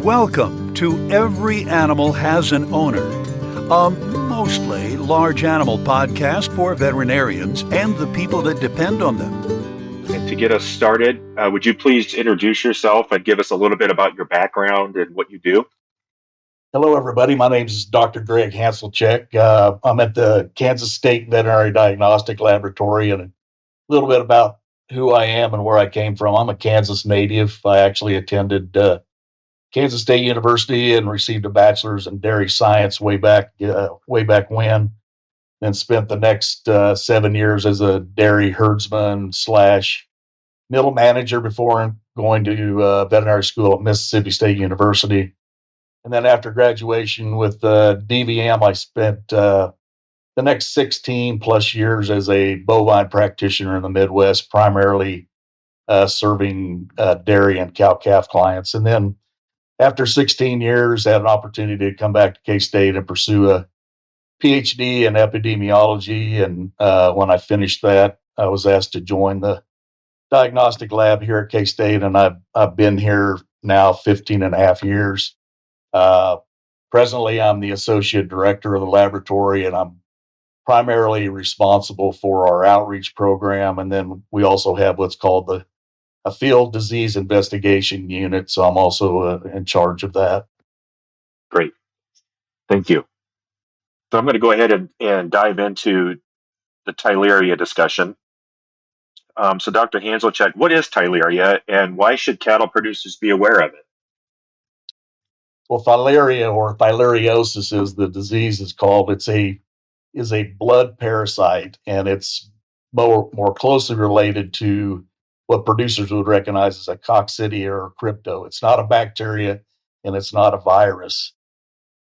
Welcome to Every Animal Has an Owner, a mostly large animal podcast for veterinarians and the people that depend on them. And to get us started, would you please introduce yourself and give us a little bit about your background and what you do? Hello, everybody. My name is Dr. Gregg Hanzlicek. I'm at the Kansas State Veterinary Diagnostic Laboratory, and a little bit about who I am and where I came from. I'm a Kansas native. I actually attended Kansas State University and received a bachelor's in dairy science way back when. Then spent the next 7 years as a dairy herdsman / middle manager before going to veterinary school at Mississippi State University. And then after graduation with DVM, I spent the next 16 plus years as a bovine practitioner in the Midwest, primarily serving dairy and cow-calf clients. And then after 16 years, had an opportunity to come back to K-State and pursue a PhD in epidemiology. And when I finished that, I was asked to join the diagnostic lab here at K-State, and I've been here now 15 and a half years. Presently, I'm the associate director of the laboratory, and I'm primarily responsible for our outreach program. And then we also have what's called a field disease investigation unit. So I'm also in charge of that. Great. Thank you. So I'm going to go ahead and dive into the Theileria discussion. So Dr. Hanzlicek, what is Theileria and why should cattle producers be aware of it? Well, Theileria, or theileriosis, as the disease is called, is a blood parasite, and it's more closely related to what producers would recognize as a coccidia or crypto. It's not a bacteria, and it's not a virus.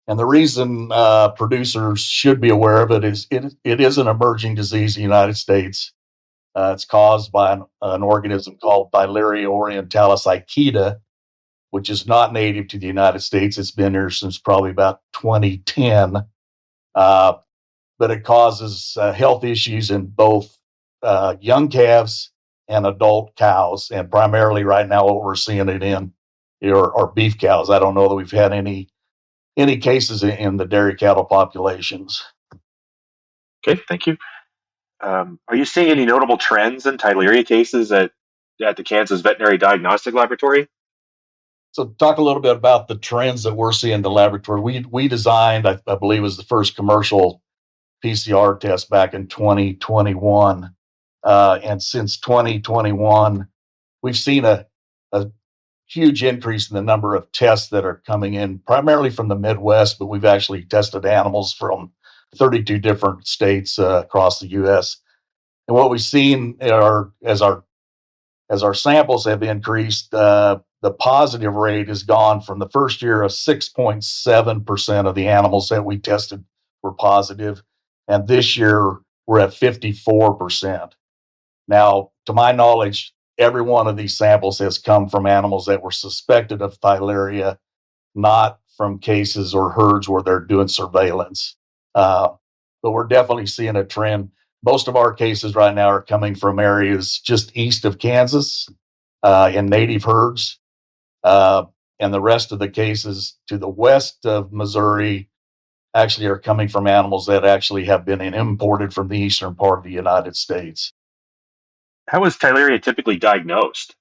And the reason producers should be aware of it is it is an emerging disease in the United States. It's caused by an organism called Theileria orientalis Ikeda, which is not native to the United States. It's been here since probably about 2010. But it causes health issues in both young calves and adult cows. And primarily right now, what we're seeing it in are beef cows. I don't know that we've had any cases in the dairy cattle populations. Okay, thank you. Are you seeing any notable trends in Theileria cases at the Kansas Veterinary Diagnostic Laboratory? So talk a little bit about the trends that we're seeing in the laboratory. We designed, I believe, was the first commercial PCR test back in 2021. And since 2021, we've seen a huge increase in the number of tests that are coming in, primarily from the Midwest, but we've actually tested animals from 32 different states across the U.S. And what we've seen are, as our samples have increased, the positive rate has gone from the first year of 6.7% of the animals that we tested were positive, and this year we're at 54%. Now, to my knowledge, every one of these samples has come from animals that were suspected of Theileria, not from cases or herds where they're doing surveillance. But we're definitely seeing a trend. Most of our cases right now are coming from areas just east of Kansas in native herds. And the rest of the cases to the west of Missouri actually are coming from animals that actually have been imported from the eastern part of the United States. How is Theileria typically diagnosed?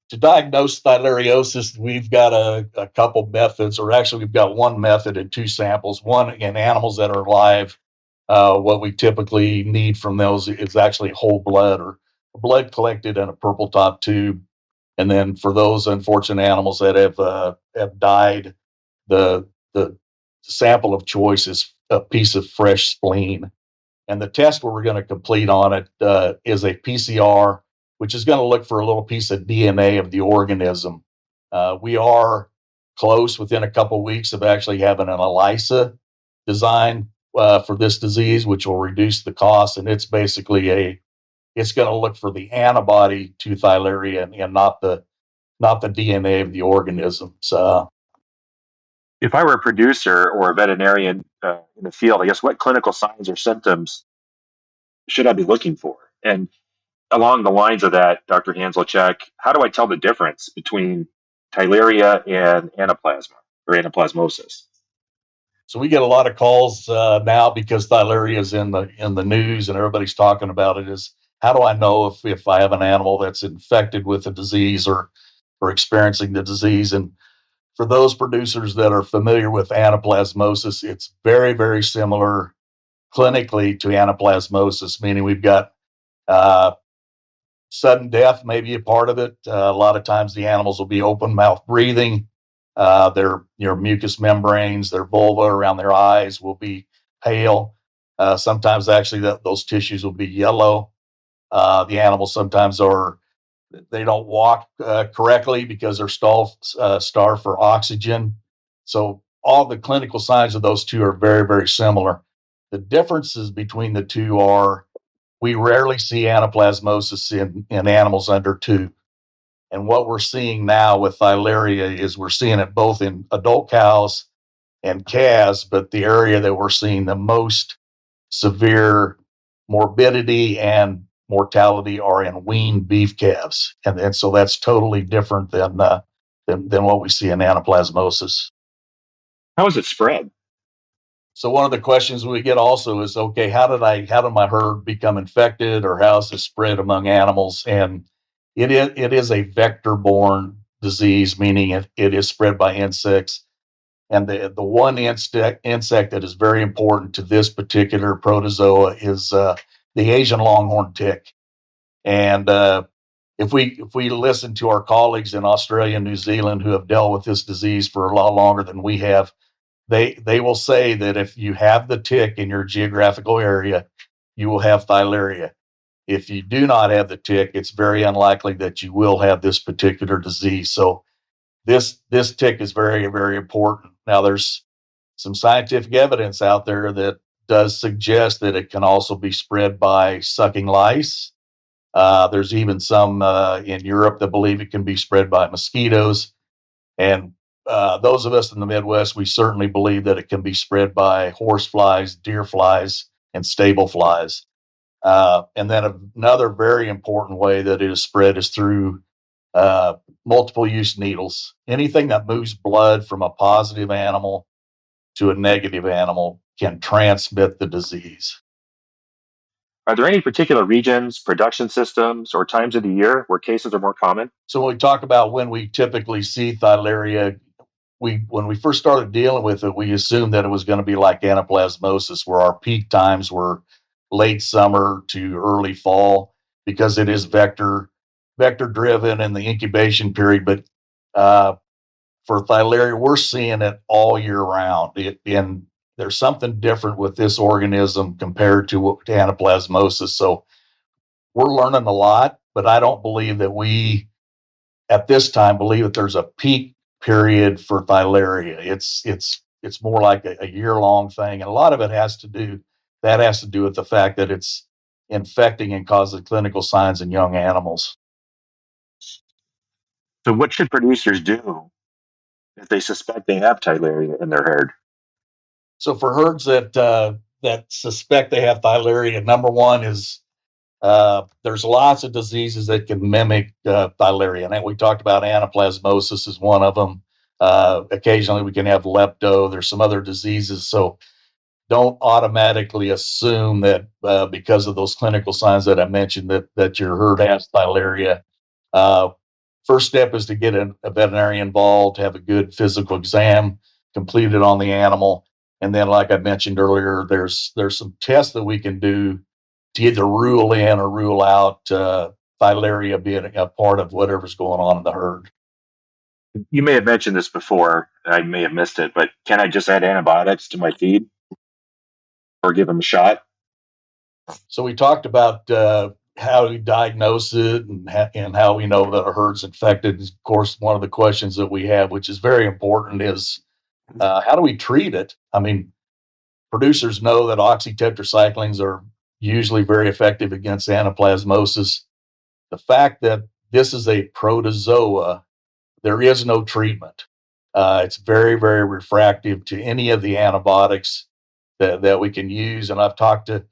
To diagnose theileriosis, we've got a couple methods, or actually we've got one method and two samples. One in animals that are live. What we typically need from those is actually whole blood or blood collected in a purple top tube. And then for those unfortunate animals that have died, the sample of choice is a piece of fresh spleen. And the test we're going to complete on it is a PCR, which is going to look for a little piece of DNA of the organism. We are close within a couple of weeks of actually having an ELISA design for this disease, which will reduce the cost. And it's basically it's going to look for the antibody to Theileria and not the DNA of the organism. So, if I were a producer or a veterinarian in the field, I guess what clinical signs or symptoms should I be looking for? And along the lines of that, Dr. Hanzlicek, how do I tell the difference between Theileria and anaplasma or anaplasmosis? So we get a lot of calls now because Theileria is in the news and everybody's talking about it. Is how do I know if I have an animal that's infected with a disease or experiencing the disease? And for those producers that are familiar with anaplasmosis, it's very, very similar clinically to anaplasmosis, meaning we've got uh, sudden death may be a part of it. A lot of times the animals will be open mouth breathing. Their mucous membranes, their vulva around their eyes will be pale. Sometimes actually those tissues will be yellow. The animals sometimes they don't walk correctly because they're starved for oxygen. So all the clinical signs of those two are very, very similar. The differences between the two are we rarely see anaplasmosis in animals under 2. And what we're seeing now with Theileria is we're seeing it both in adult cows and calves, but the area that we're seeing the most severe morbidity and mortality are in weaned beef calves. And so that's totally different than what we see in anaplasmosis. How is it spread? So one of the questions we get also is, okay, how did my herd become infected, or how is this spread among animals? And it is a vector-borne disease, meaning it is spread by insects. And the one insect that is very important to this particular protozoa is the Asian longhorn tick. And if we listen to our colleagues in Australia and New Zealand who have dealt with this disease for a lot longer than we have, they will say that if you have the tick in your geographical area, you will have Theileria. If you do not have the tick, it's very unlikely that you will have this particular disease. So this tick is very, very important. Now, there's some scientific evidence out there that does suggest that it can also be spread by sucking lice. There's even some in Europe that believe it can be spread by mosquitoes. And those of us in the Midwest, we certainly believe that it can be spread by horse flies, deer flies, and stable flies. And then another very important way that it is spread is through multiple use needles. Anything that moves blood from a positive animal to a negative animal can transmit the disease. Are there any particular regions, production systems, or times of the year where cases are more common? So when we talk about when we typically see Theileria, when we first started dealing with it, we assumed that it was going to be like anaplasmosis, where our peak times were late summer to early fall because it is vector driven in the incubation period. But for Theileria, we're seeing it all year round. And there's something different with this organism compared to anaplasmosis. So we're learning a lot, but I don't believe that we at this time believe that there's a peak period for Theileria. It's more like a year-long thing, and a lot of it has to do with the fact that it's infecting and causing clinical signs in young animals. So, what should producers do if they suspect they have Theileria in their herd? So for herds that suspect they have Theileria, number one is there's lots of diseases that can mimic Theileria. And we talked about anaplasmosis is one of them. Occasionally we can have lepto. There's some other diseases. So don't automatically assume that because of those clinical signs that I mentioned that your herd has Theileria. First step is to get a veterinarian involved, have a good physical exam completed on the animal. And then, like I mentioned earlier, there's some tests that we can do to either rule in or rule out Theileria being a part of whatever's going on in the herd. You may have mentioned this before, I may have missed it, but can I just add antibiotics to my feed or give them a shot? So we talked about how to diagnose it and how we know that a herd's infected. Of course, one of the questions that we have, which is very important, is how do we treat it? I mean, producers know that oxytetracyclines are usually very effective against anaplasmosis. The fact that this is a protozoa, there is no treatment. It's very, very refractive to any of the antibiotics that we can use. And I've talked to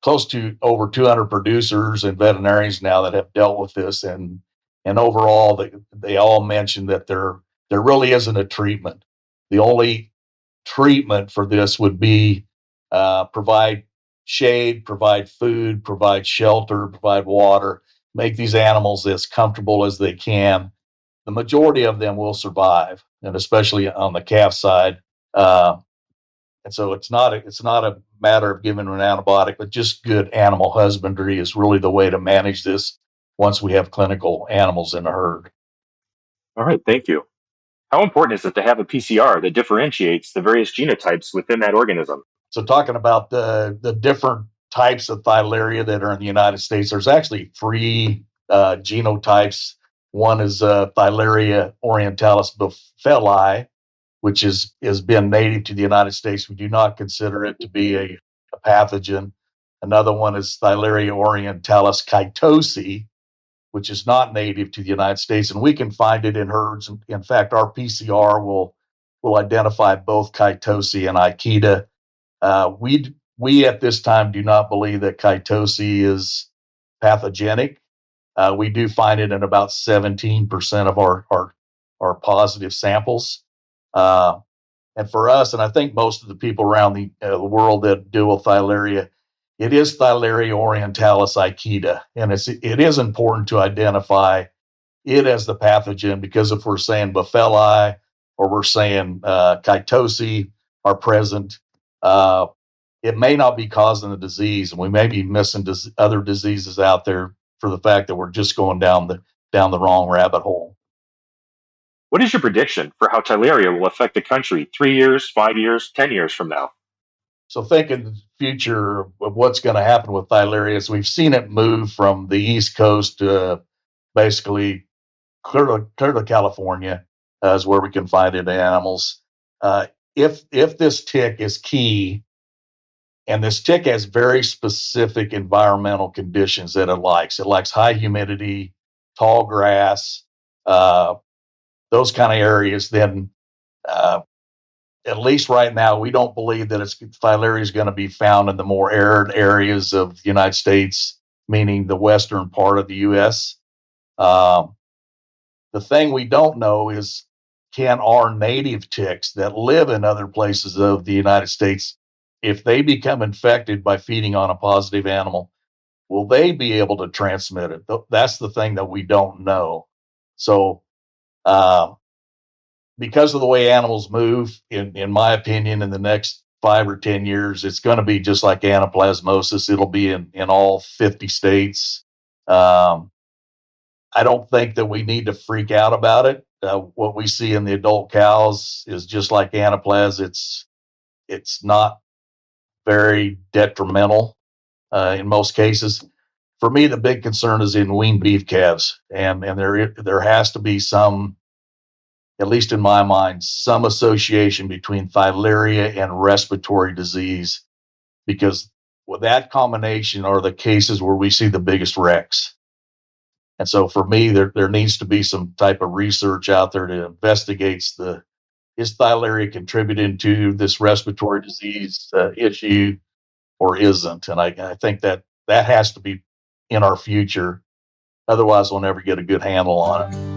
close to over 200 producers and veterinarians now that have dealt with this. And overall, they all mentioned that they're there really isn't a treatment. The only treatment for this would be provide shade, provide food, provide shelter, provide water, make these animals as comfortable as they can. The majority of them will survive, and especially on the calf side. Uh, and so it's not a matter of giving them an antibiotic, but just good animal husbandry is really the way to manage this once we have clinical animals in the herd. All right, thank you. How important is it to have a PCR that differentiates the various genotypes within that organism? So talking about the different types of Theileria that are in the United States, there's actually three genotypes. One is Theileria orientalis buffeli, which has been native to the United States. We do not consider it to be a pathogen. Another one is Theileria orientalis chaetosi, which is not native to the United States, and we can find it in herds. In fact, our PCR will identify both chaetosi and Akita. We at this time do not believe that chaetosi is pathogenic. We do find it in about 17% of our positive samples. And for us, and I think most of the people around the world that deal with Theileria, it is Theileria orientalis Akita, and it is important to identify it as the pathogen, because if we're saying buffeli or we're saying chaetosi are present, it may not be causing the disease, and we may be missing other diseases out there for the fact that we're just going down the wrong rabbit hole. What is your prediction for how Theileria will affect the country 3 years, 5 years, 10 years from now? So thinking the future of what's going to happen with Theileria is we've seen it move from the East Coast to basically clear to California is where we can find it in animals. If this tick is key, and this tick has very specific environmental conditions that it likes. It likes high humidity, tall grass, those kind of areas. Then, at least right now, we don't believe that Theileria is going to be found in the more arid areas of the United States, meaning the western part of the U.S. The thing we don't know is, can our native ticks that live in other places of the United States, if they become infected by feeding on a positive animal, will they be able to transmit it? That's the thing that we don't know. So, because of the way animals move, in my opinion, in the next 5 or 10 years, it's going to be just like anaplasmosis. It'll be in all 50 states. I don't think that we need to freak out about it. What we see in the adult cows is just like anaplas. It's not very detrimental in most cases. For me, the big concern is in weaned beef calves, and there has to be some, at least in my mind, some association between Theileria and respiratory disease, because with that combination are the cases where we see the biggest wrecks. And so for me, there needs to be some type of research out there to investigate is Theileria contributing to this respiratory disease issue or isn't? And I think that has to be in our future. Otherwise, we'll never get a good handle on it.